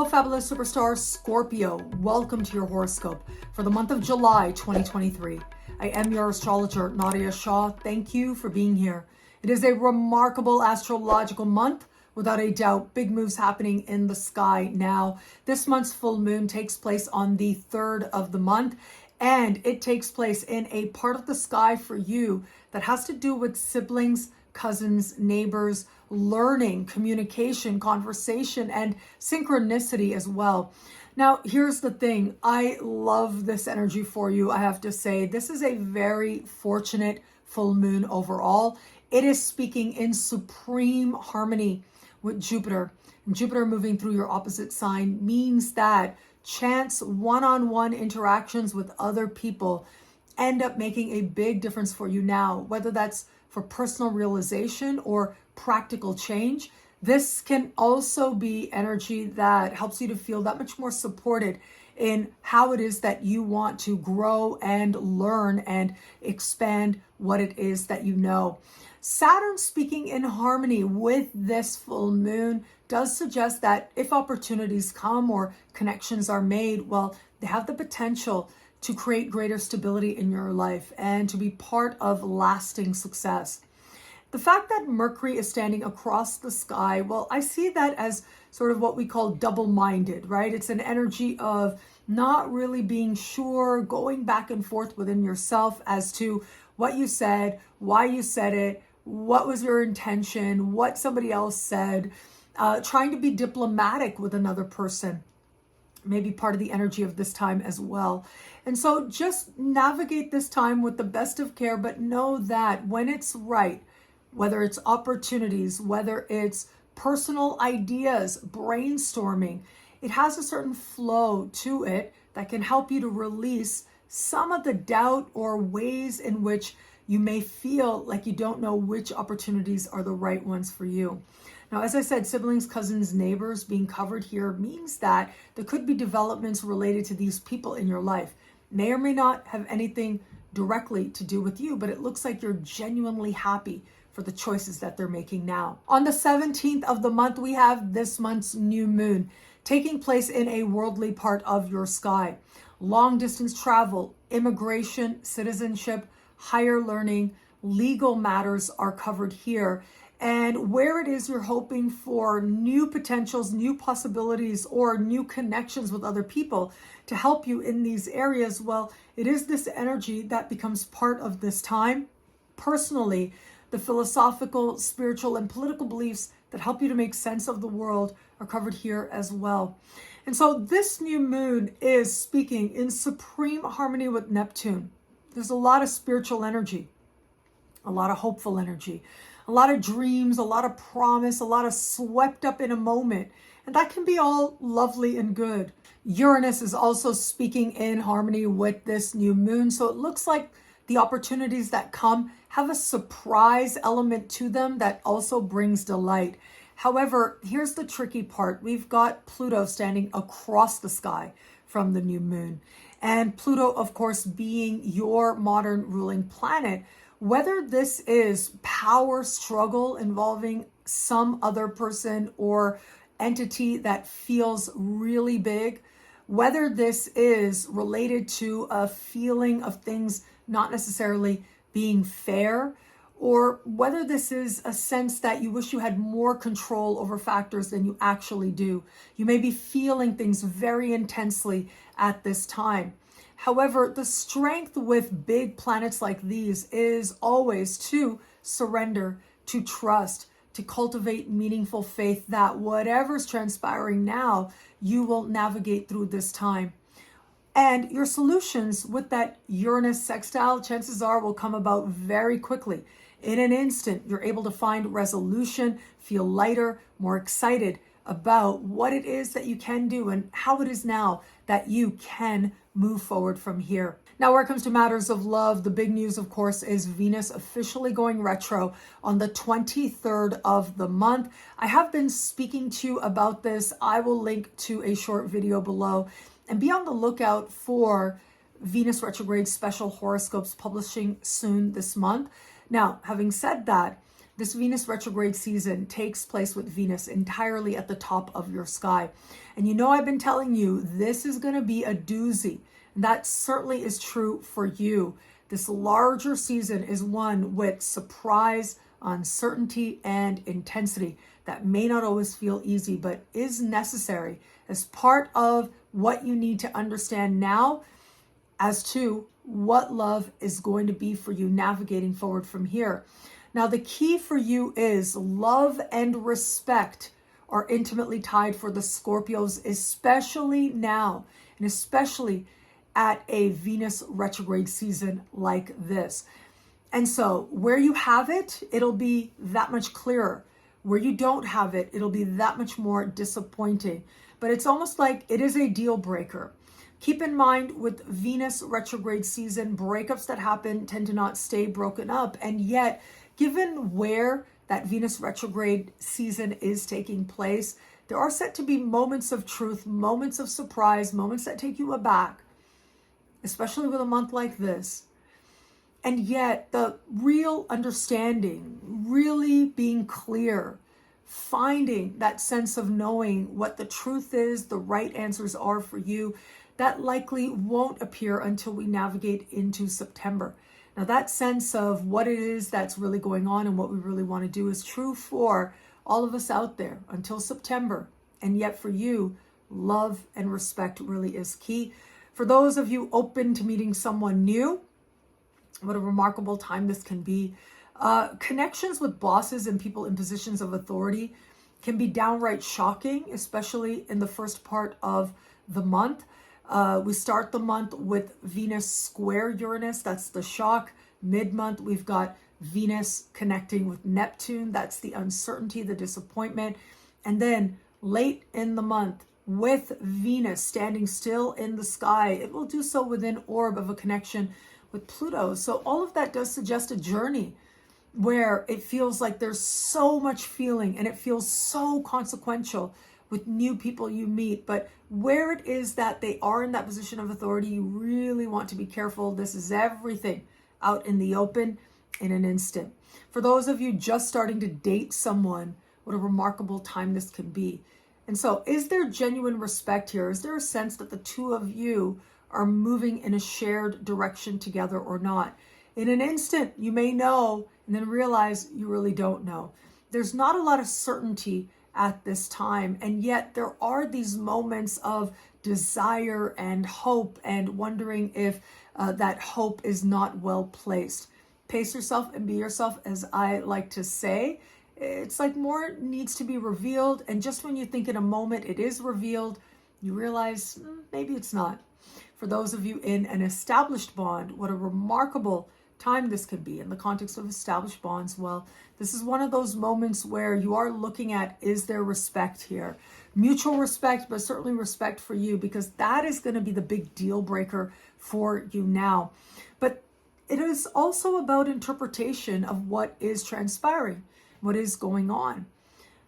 Hello, fabulous superstar Scorpio. Welcome to your horoscope for the month of July 2023. I am your astrologer, Nadiya Shah. Thank you for being here. It is a remarkable astrological month. Without a doubt, big moves happening in the sky now. This month's full moon takes place on the 3rd of the month, and it takes place in a part of the sky for you that has to do with siblings, cousins, neighbors, learning, communication, conversation, and synchronicity as well. Now, here's the thing. I love this energy for you. I have to say, this is a very fortunate full moon overall. It is speaking in supreme harmony with Jupiter. And Jupiter moving through your opposite sign means that chance one-on-one interactions with other people end up making a big difference for you now, whether that's for personal realization or practical change. This can also be energy that helps you to feel that much more supported in how it is that you want to grow and learn and expand what it is that you know. Saturn speaking in harmony with this full moon does suggest that if opportunities come or connections are made, well, they have the potential to create greater stability in your life and to be part of lasting success. The fact that Mercury is standing across the sky, well, I see that as sort of what we call double-minded, right? It's an energy of not really being sure, going back and forth within yourself as to what you said, why you said it, what was your intention, what somebody else said, trying to be diplomatic with another person. Maybe part of the energy of this time as well. And so just navigate this time with the best of care, but know that when it's right, whether it's opportunities, whether it's personal ideas, brainstorming, it has a certain flow to it that can help you to release some of the doubt or ways in which you may feel like you don't know which opportunities are the right ones for you. Now, as I said, siblings, cousins, neighbors being covered here means that there could be developments related to these people in your life. May or may not have anything directly to do with you, but it looks like you're genuinely happy for the choices that they're making now. On the 17th of the month, we have this month's new moon taking place in a worldly part of your sky. Long distance travel, immigration, citizenship, higher learning, legal matters are covered here. And where it is you're hoping for new potentials, new possibilities, or new connections with other people to help you in these areas, well, it is this energy that becomes part of this time. Personally, the philosophical, spiritual, and political beliefs that help you to make sense of the world are covered here as well. And so this new moon is speaking in supreme harmony with Neptune. There's a lot of spiritual energy, a lot of hopeful energy, a lot of dreams, a lot of promise, a lot of swept up in a moment. And that can be all lovely and good. Uranus is also speaking in harmony with this new moon. So it looks like the opportunities that come have a surprise element to them that also brings delight. However, here's the tricky part. We've got Pluto standing across the sky from the new moon. And Pluto, of course, being your modern ruling planet, whether this is power struggle involving some other person or entity that feels really big, whether this is related to a feeling of things not necessarily being fair, or whether this is a sense that you wish you had more control over factors than you actually do. You may be feeling things very intensely at this time. However, the strength with big planets like these is always to surrender, to trust, to cultivate meaningful faith that whatever's transpiring now, you will navigate through this time. And your solutions with that Uranus sextile, chances are, will come about very quickly. In an instant, you're able to find resolution, feel lighter, more excited about what it is that you can do and how it is now that you can move forward from here. Now, where it comes to matters of love, the big news, of course, is Venus officially going retro on the 23rd of the month. I have been speaking to you about this. I will link to a short video below. And be on the lookout for Venus retrograde special horoscopes publishing soon this month. Now, having said that, This Venus retrograde season takes place with Venus entirely at the top of your sky. And you know, I've been telling you, this is going to be a doozy. And that certainly is true for you. This larger season is one with surprise, uncertainty, and intensity that may not always feel easy, but is necessary as part of what you need to understand now as to what love is going to be for you navigating forward from here. Now, the key for you is love and respect are intimately tied for the Scorpios, especially now, and especially at a Venus retrograde season like this. And so where you have it, it'll be that much clearer. Where you don't have it, it'll be that much more disappointing. But it's almost like it is a deal breaker. Keep in mind with Venus retrograde season, breakups that happen tend to not stay broken up. And yet, given where that Venus retrograde season is taking place, there are set to be moments of truth, moments of surprise, moments that take you aback, especially with a month like this. And yet the real understanding, really being clear, finding that sense of knowing what the truth is, the right answers are for you, that likely won't appear until we navigate into September. Now, that sense of what it is that's really going on and what we really want to do is true for all of us out there until September. And yet for you, love and respect really is key. For those of you open to meeting someone new, what a remarkable time this can be. Connections with bosses and people in positions of authority can be downright shocking, especially in the first part of the month. We start the month with Venus square Uranus. That's the shock. Mid-month, we've got Venus connecting with Neptune. That's the uncertainty, the disappointment. And then late in the month, with Venus standing still in the sky, it will do so within orb of a connection with Pluto. So all of that does suggest a journey where it feels like there's so much feeling and it feels so consequential with new people you meet. But where it is that they are in that position of authority, you really want to be careful. This is everything out in the open in an instant. For those of you just starting to date someone, what a remarkable time this can be. And so is there genuine respect here? Is there a sense that the two of you are moving in a shared direction together or not? In an instant, you may know and then realize you really don't know. There's not a lot of certainty at this time, and yet there are these moments of desire and hope and wondering if that hope is not well placed. Pace yourself and be yourself, as I like to say. It's like more needs to be revealed, and just when you think in a moment it is revealed, you realize maybe it's not. For those of you in an established bond, what a remarkable time this could be in the context of established bonds. Well, this is one of those moments where you are looking at, is there respect here? Mutual respect, but certainly respect for you, because that is going to be the big deal breaker for you now. But it is also about interpretation of what is transpiring, what is going on.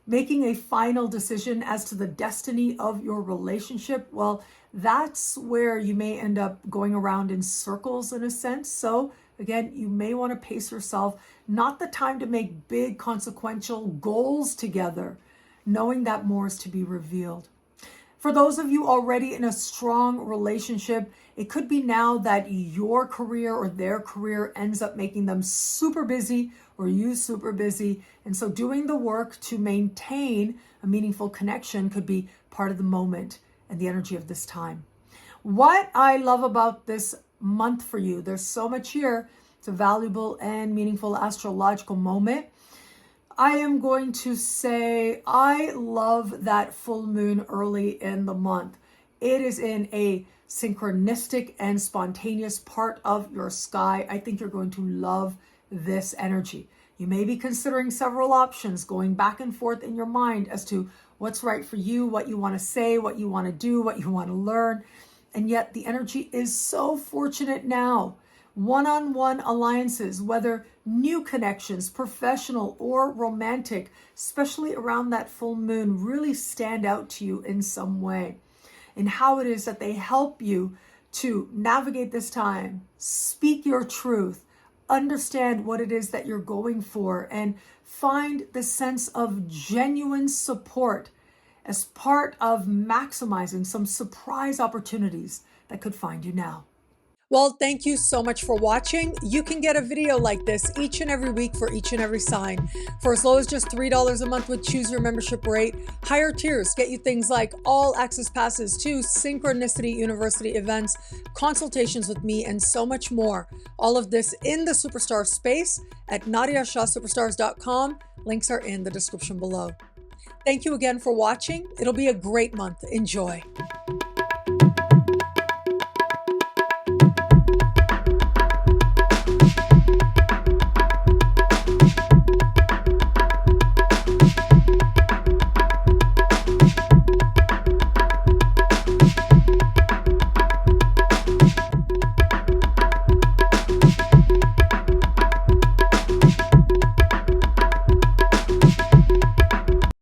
Making a final decision as to the destiny of your relationship, well, that's where you may end up going around in circles in a sense. So again, you may want to pace yourself. Not the time to make big consequential goals together, knowing that more is to be revealed. For those of you already in a strong relationship, it could be now that your career or their career ends up making them super busy or you super busy. And so doing the work to maintain a meaningful connection could be part of the moment and the energy of this time. What I love about this month for you, there's so much here. It's a valuable and meaningful astrological moment. I am going to say I love that full moon early in the month. It is in a synchronistic and spontaneous part of your sky. I think you're going to love this energy. You may be considering several options, going back and forth in your mind as to what's right for you, what you want to say, what you want to do, what you want to learn. And yet the energy is so fortunate now. One-on-one alliances, whether new connections, professional or romantic, especially around that full moon, really stand out to you in some way. And how it is that they help you to navigate this time, speak your truth, understand what it is that you're going for and find the sense of genuine support as part of maximizing some surprise opportunities that could find you now. Well, thank you so much for watching. You can get a video like this each and every week for each and every sign for as low as just $3 a month with Choose Your Membership rate. Higher tiers get you things like all access passes to Synchronicity University events, consultations with me, and so much more. All of this in the Superstar space at NadiyaShahSuperstars.com. Links are in the description below. Thank you again for watching. It'll be a great month. Enjoy.